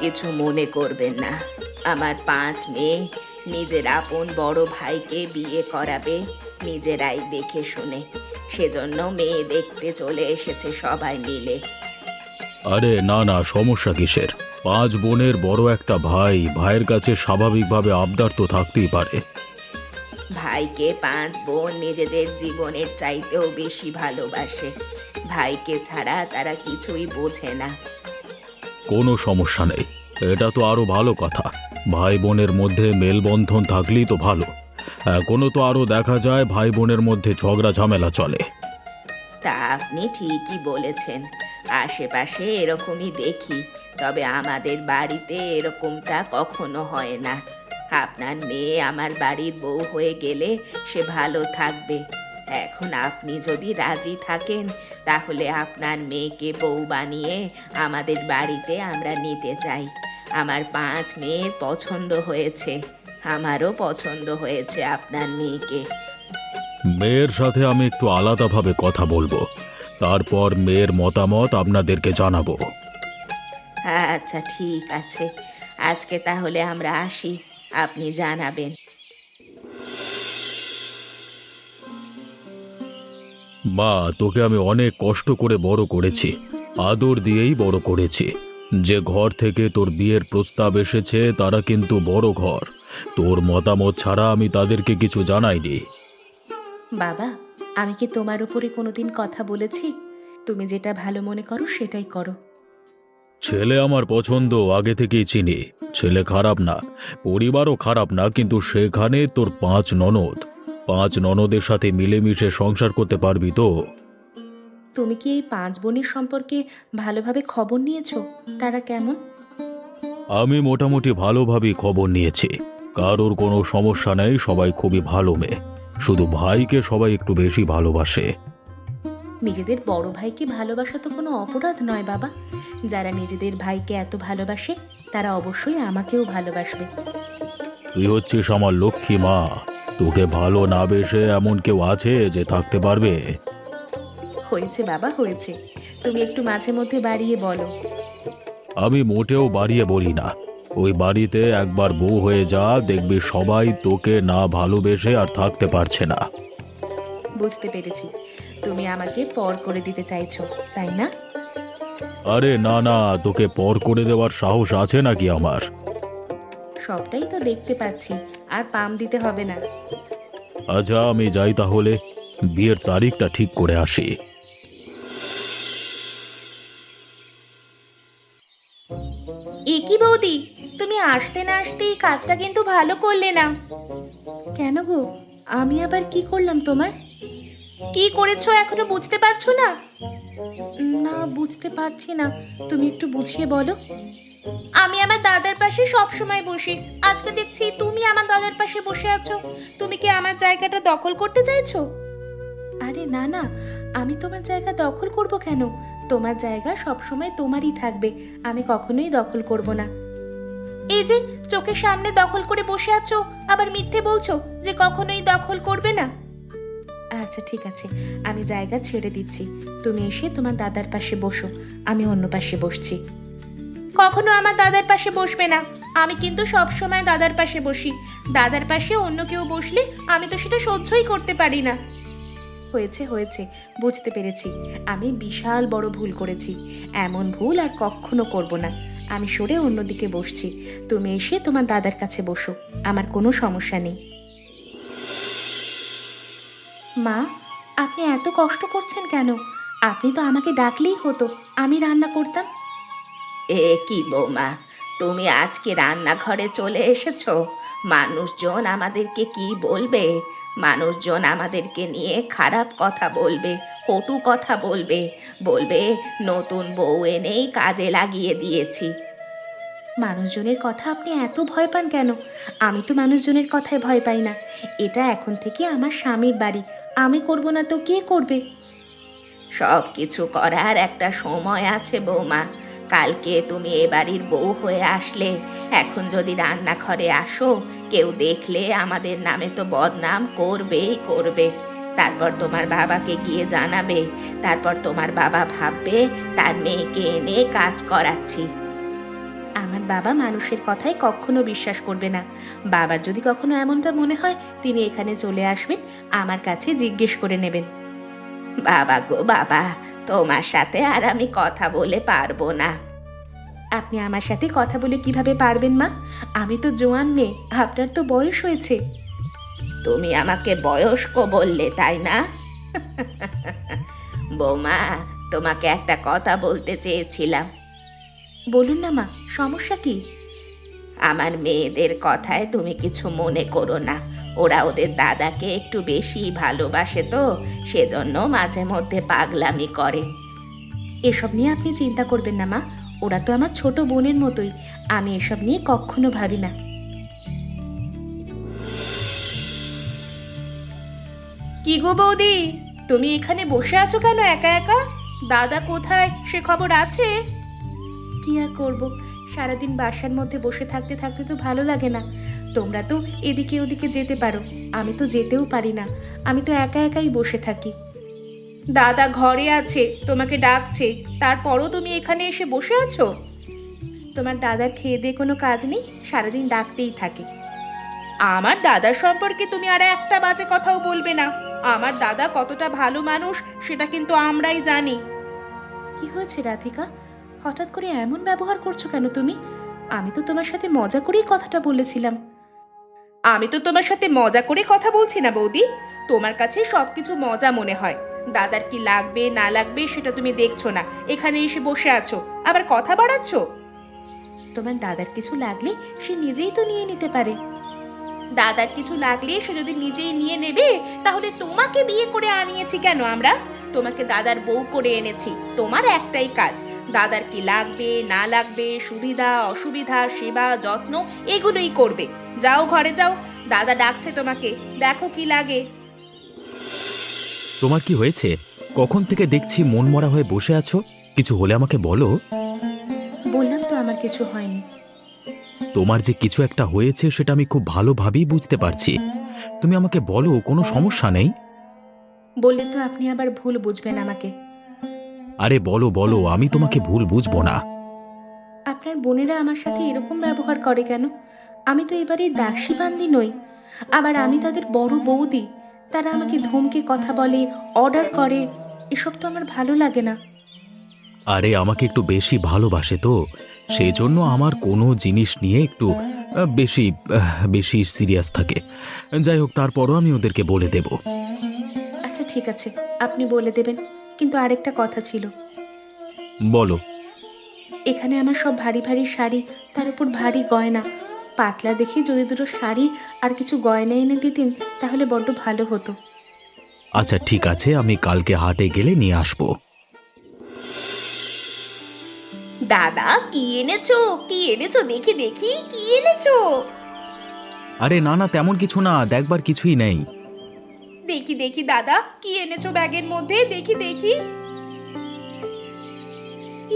কিছু মনে করবেন না। আমার 5 মেয়ে নিজের আপন বড় ভাইকে বিয়ে করাবে নিজেরাই দেখে শুনে। সেজন্য মেয়ে দেখতে চলে এসেছে সবাই মিলে। আরে না না, সমস্যা কিসের? 5 বোনের বড় একটা ভাই, ভাইয়ের কাছে স্বাভাবিকভাবে আবদার তো থাকতেই পারে। ভাইকে 5 বোন নিজেদের জীবনের চাইতেও বেশি ভালোবাসে। ভাইকে ছাড়া তারা কিছুই বোঝে না। কোনো সমস্যা নেই, এটা তো আরো ভালো কথা। ভাই বোনের মধ্যে মেলবন্ধন থাকলেই তো ভালো। এখনো তো আরো দেখা যায় ভাই বোনের মধ্যে ঝগড়া ঝামেলা চলে। তা আপনি ঠিকই বলেছেন, আশেপাশে এরকমই দেখি। তবে আমাদের বাড়িতে এরকমটা কখনো হয় না। আপনার মেয়ে আমার বাড়ির বউ হয়ে গেলে সে ভালো থাকবে। এখন আপনি যদি রাজি থাকেন তাহলে আপনার মেয়েকে বউ বানিয়ে আমাদের বাড়িতে আমরা নিতে চাই। আমার 5 মেয়ের পছন্দ হয়েছে, আমারও পছন্দ হয়েছে আপনার মেয়েকে। মেয়ের সাথে আমি একটু আলাদাভাবে কথা বলবো, তারপর মেয়ের মতামত আপনাদেরকে জানাবো। আচ্ছা ঠিক আছে, আজকে তাহলে আমরা আসি, আপনি জানাবেন। মা, তোকে আমি অনেক কষ্ট করে বড় করেছি, আদর দিয়েই বড় করেছি। যে ঘর থেকে তোর বিয়ের প্রস্তাব এসেছে তারা কিন্তু বড় ঘর। তোর মতামত ছাড়া আমি তাদেরকে কিছু জানাইনি। বাবা, আমি কি তোমার উপরে কোনোদিন কথা বলেছি? তুমি যেটা ভালো মনে করো সেটাই করো। ছেলে আমার পছন্দ, আগে থেকেই চিনি। ছেলে খারাপ না, পরিবারও খারাপ না, কিন্তু সেখানে তোর 5 ননদ। 5 ননদের সাথে মিলেমিশে সংসার করতে পারবি তো? তুমি কি এই 5 বোনের সম্পর্কে ভালোভাবে খবর নিয়েছো? তারা কেমন? আমি মোটামুটি ভালোভাবেই খবর নিয়েছি। কারোর কোনো সমস্যা নেই, সবাই খুবই ভালো মেয়ে। শুধু ভাইকে সবাই একটু বেশি ভালোবাসে। নিজেদের বড় ভাইকে ভালোবাসা তো কোনো অপরাধ নয় বাবা। যারা নিজেদের ভাইকে এত ভালোবাসে তারা অবশ্যই আমাকেও ভালোবাসবে। তুই হচ্ছিস আমার লক্ষ্মী মা। তোকে ভালো না বেসে এমন কেউ আছে যে থাকতে পারবে? হয়েছে বাবা, হয়েছে। তুমি একটু মাঝে মধ্যে বাড়িয়ে বলো। আমি মোটেও বাড়িয়ে বলি না। ওই বাড়িতে একবার বউ হয়ে যা, দেখবি সবাই তোকে না ভালোবেসে আর থাকতে পারছে না। বুঝতে পেরেছি, তুমি আমাকে পর করে দিতে চাইছো, তাই না? আরে না না, তোকে পর করে দেওয়ার সাহস আছে নাকি আমার? সবটাই তো দেখতে পাচ্ছি, আর পাম দিতে হবে না। আচ্ছা, আমি যাই তাহলে, বিয়ের তারিখটা ঠিক করে আসি। এ কি বৌদি, তুমি আসতে না আসতেই কাজটা কিন্তু ভালো করলে না। কেন গো, আমি আবার কি করলাম তোমার? কি করেছো এখনো বুঝতে পারছো না? না, বুঝতে পারছি না, তুমি একটু বুঝিয়ে বলো। আমি আমার দাদার পাশে সব সময় বসি, আজকে দেখছি তুমি আমার দাদার পাশে বসে আছো। তুমি কি আমার জায়গাটা দখল করতে চাইছো? আরে না না, আমি তোমার জায়গা দখল করব কেন? তোমার জায়গা সব সময় তোমারই থাকবে, আমি কখনোই দখল করব না। এই যে চোখের সামনে দখল করে বসে আছো, আবার মিথ্যে বলছো যে কখনোই দখল করবে না। আচ্ছা ঠিক আছে, আমি জায়গা ছেড়ে দিচ্ছি, তুমি এসে তোমার দাদার পাশে বসো, আমি অন্য পাশে বসছি। কখনো আমার দাদার পাশে বসবে না, আমি কিন্তু সব সময় দাদার পাশে বসি। দাদার পাশে অন্য কেউ বসলে আমি তো সেটা সহ্যই করতে পারি না। হয়েছে হয়েছে, বুঝতে পেরেছি, আমি বিশাল বড় ভুল করেছি। এমন ভুল আর কখনো করব না। আমি সরে অন্যদিকে বসছি, তুমি এসে তোমার দাদার কাছে বসো, আমার কোনো সমস্যা নেই। মা, আপনি এত কষ্ট করছেন কেন? আপনি তো আমাকে ডাকলেই হতো, আমি রান্না করতাম। এ কি বৌমা, তুমি আজকে রান্নাঘরে চলে এসেছো? মানুষজন আমাদেরকে কি বলবে? মানুষজন আমাদেরকে নিয়ে খারাপ কথা বলবে, কটু কথা বলবে, বলবে নতুন বউ এনেই কাজে লাগিয়ে দিয়েছি। মানুষজনের কথা আপনি এত ভয় পান কেন? আমি তো মানুষজনের কথায় ভয় পাই না। এটা এখন থেকে আমার স্বামীর বাড়ি, আমি করব না তো কে করবে? সব কিছু করার একটা সময় আছে বৌমা। কালকে তুমি এ বাড়ির বউ হয়ে আসলে, এখন যদি রান্নাঘরে আসো, কেউ দেখলে আমাদের নামে তো বদনাম করবেই করবে। তারপর তোমার বাবাকে গিয়ে জানাবে, তারপর তোমার বাবা ভাববে তার মেয়েকে এনে কাজ করাচ্ছি। আমার বাবা মানুষের কথায় কখনো বিশ্বাস করবে না। বাবার যদি কখনো এমনটা মনে হয়, তিনি এখানে চলে আসবেন, আমার কাছে জিজ্ঞেস করে নেবেন। বাবা গো বাবা, তোমার সাথে আর আমি কথা বলে পারবো না। আপনি আমার সাথে কথা বলে কিভাবে পারবেন মা? আমি তো জোয়ান মেয়ে, আপনার তো বয়স হয়েছে। তুমি আমাকে বয়স্ক বললে তাই না? বৌমা, তোমাকে একটা কথা বলতে চেয়েছিলাম। বলুন না মা, সমস্যা কি? আমার মেয়েদের কথায় তুমি কিছু মনে করো না। ওরা ওদের দাদাকে একটু বেশি ভালোবাসে তো, সেজন্য মাঝে মধ্যে পাগলামি করে। এসব নিয়ে আপনি চিন্তা করবেন না মা, ওরা তো আমার ছোট বোনের মতোই। আমি এসব নিয়ে কখনো ভাবি না। কি গো বৌদি, তুমি এখানে বসে আছো কেন একা একা? দাদা কোথায় সে খবর আছে? কি আর করব, সারাদিন বাসার মধ্যে বসে থাকতে থাকতে তো ভালো লাগে না। তোমরা তো এদিকে ওদিকে যেতে পারো, আমি তো যেতেও পারি না। আমি তো একা একাই বসে থাকি। দাদা ঘরে আছে, তোমাকে ডাকছে, তারপরও তুমি এখানে এসে বসে আছো? তোমার দাদার খেয়ে দিয়ে কোনো কাজ নেই, সারাদিন ডাকতেই থাকে। আমার দাদার সম্পর্কে তুমি আর একটা বাজে কথাও বলবে না। আমার দাদা কতটা ভালো মানুষ সেটা কিন্তু আমরাই জানি। কি হয়েছে রাধিকা, হঠাৎ করে এমন ব্যবহার করছো কেন তুমি? আমি তো তোমার সাথে মজা করেই কথাটা বলেছিলাম। আমি তো তোমার সাথে মজা করে কথা বলছি না বৌদি, তোমার কাছে সবকিছু মজা মনে হয়। দাদার কি লাগবে না লাগবে সেটা তুমি দেখছো না, এখানে এসে বসে আছো, আবার কথা বাড়াচ্ছ। তোমার দাদার কিছু লাগলে সে নিজেই তো নিয়ে নিতে পারে। দাদার কিছু লাগলে সে যদি নিজেই নিয়ে নেবে, তাহলে তোমাকে বিয়ে করে আনিয়েছি কেন আমরা? তোমাকে দাদার বউ করে এনেছি, তোমার একটাই কাজ, দাদার কি লাগবে না লাগবে, সুবিধা অসুবিধা, সেবা যত্ন এগুলোই করবে। যাও ঘরে যাও, দাদা ডাকছে তোমাকে, দেখো কি লাগে। তোমার কি হয়েছে? কখন থেকে দেখছি মনমরা হয়ে বসে আছো, কিছু হলে আমাকে বলো। বললাম তো আমার কিছু হয়নি। তোমার যে কিছু একটা হয়েছে সেটা আমি খুব ভালোভাবেই বুঝতে পারছি। তুমি আমাকে বলো, কোনো সমস্যা নেই? বললে তো আপনি আবার ভুল বুঝবেন আমাকে। আরে বলো বলো, আমি তোমাকে ভুল বুঝবো না। আপনার বোনেরা আমার সাথে এরকম ব্যবহার করে কেন? আমি তো এবারে দাসী বান্দি নই, আবার আমি তাদের বড় বৌদি। তারা আমাকে ধমকে কথা বলে, অর্ডার করে, এসব তো আমার ভালো লাগে না। আরে আমাকে একটু বেশি ভালোবাসে তো, সেই জন্য আমার কোনো জিনিস নিয়ে একটু বেশি বেশি সিরিয়াস থাকে। যাই হোক, তারপরও আমি ওদেরকে বলে দেব। আচ্ছা ঠিক আছে, আপনি বলে দেবেন, কিন্তু আরেকটা কথা ছিল। বলো। এখানে আমার সব ভারী ভারী শাড়ি, তার উপর ভারী গয়না। পাতলা দেখে যদি দুটো শাড়ি আর কিছু গয়না এনে দিতেন তাহলে বড্ড ভালো হতো। আচ্ছা ঠিক আছে, আমি কালকে হাটে গেলে নিয়ে আসবো। দাদা কি এনেছো, কি এনেছো দেখি দেখি, কি এনেছো? আরে না না, তেমন কিছু না, দেখবার কিছুই নেই। দেখি দেখি দাদা, কি এনেছো ব্যাগের মধ্যে, দেখি দেখি।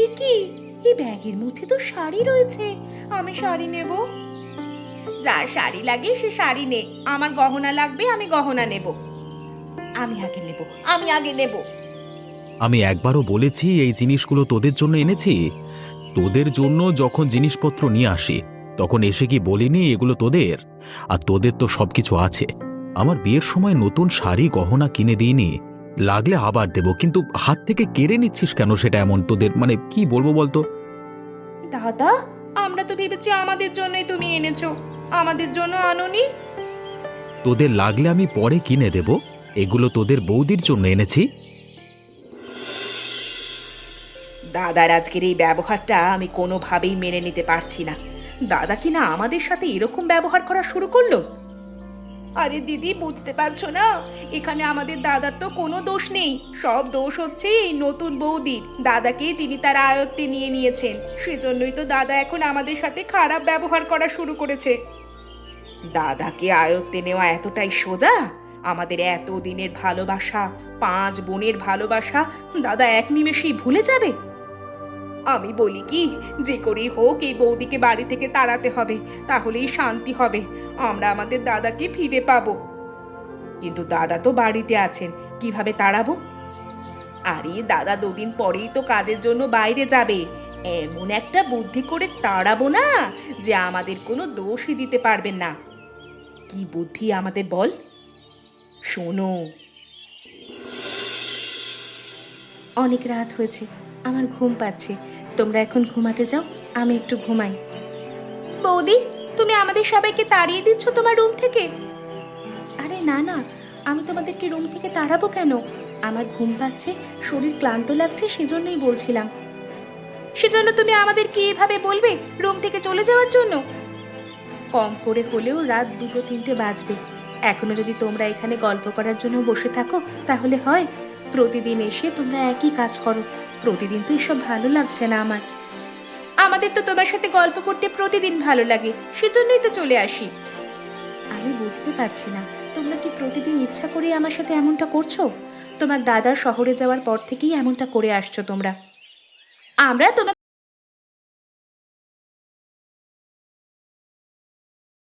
এ কি, এই ব্যাগের মধ্যে তো শাড়ি রয়েছে, আমি শাড়ি নেব। যার শাড়ি লাগে সে শাড়ি নে, আমার গহনা লাগবে, আমি গহনা নেব। আমি আগে নেব, আমি আগে নেব। আমি একবারও বলেছি এই জিনিসগুলো তোদের জন্য এনেছি? তোদের জন্য যখন জিনিসপত্র নিয়ে আসি তখন এসে কি বলিনি এগুলো তোদের? আর তোদের তো সবকিছু আছে। আমার বিয়ের সময় নতুন শাড়ি গহনা কিনে দিইনি? লাগলে আবার দেব, কিন্তু হাত থেকে কেড়ে নিচ্ছিস কেন সেটা এমন? তোদের মানে কি বলবো বলতো? দাদা, আমরা তো ভেবেছি আমাদের জন্যই তুমি এনেছো, আমাদের জন্য আনোনি। তোদের লাগলে আমি পরে কিনে দেব, এগুলো তোদের বৌদির জন্য এনেছি। দাদার আজকের এই ব্যবহারটা আমি কোনোভাবেই মেনে নিতে পারছি না। দাদা কিনা আমাদের সাথে এরকম ব্যবহার করা শুরু করলো। আরে দিদি, বুঝতে পারছো না, এখানে আমাদের দাদার তো কোনো দোষ নেই, সব দোষ হচ্ছে এই নতুন বৌদির। দাদাকেই তিনি তার আয়ত্তে নিয়ে নিয়েছেন, সেজন্যই তো দাদা এখন আমাদের সাথে খারাপ ব্যবহার করা শুরু করেছে। দাদাকে আয়ত্তে নেওয়া এতটাই সোজা? আমাদের এত দিনের ভালোবাসা, 5 বোনের ভালোবাসা দাদা এক নিমেষেই ভুলে যাবে? আমি বলি কি, যে করেই হোক এই বৌদিকে বাড়ি থেকে তাড়াতে হবে, তাহলেই শান্তি হবে, আমরা আমাদের দাদাকে ফিরে পাবো। কিন্তু দাদা তো বাড়িতে আছেন, কিভাবে তাড়াবো? আরে দাদা 2 দিন পরেই তো কাজের জন্য বাইরে যাবে, এমন একটা বুদ্ধি করে তাড়াবো না যে আমাদের কোনো দোষই দিতে পারবেন না। কি বুদ্ধি আমাদের বল। শোনো, অনেক রাত হয়েছে, আমার ঘুম পাচ্ছে। তোমরা এখন ঘুমাতে যাও, আমি একটু ঘুমাই। বৌদি, তুমি আমাদের সবাইকে তাড়িয়ে দিচ্ছ তোমার রুম থেকে? আরে না না, আমি তোমাদেরকে রুম থেকে তাড়াবো কেন? আমার ঘুম পাচ্ছে, শরীর ক্লান্ত লাগছে, সেজন্যই বলছিলাম। সেজন্য তুমি আমাদেরকে এভাবে বলবে রুম থেকে চলে যাওয়ার জন্য? কম করে হলেও রাত 2-3টে বাজবে। এখনো যদি তোমরা এখানে গল্প করার জন্য বসে থাকো তাহলে হয়? প্রতিদিন এসে তোমরা একই কাজ করো। প্রতিদিন তো এসব ভালো লাগছে না আমার। আমাদের তো তোমার সাথে গল্প করতে প্রতিদিন ভালো লাগে, সেজন্যই তো চলে আসি। আমি বুঝতে পারছি না, তোমরা কি প্রতিদিন ইচ্ছা করে আমার সাথে এমনটা করছো? তোমার দাদা শহরে যাওয়ার পর থেকেই এমনটা করে আসছো তোমরা। আমরা তোমাকে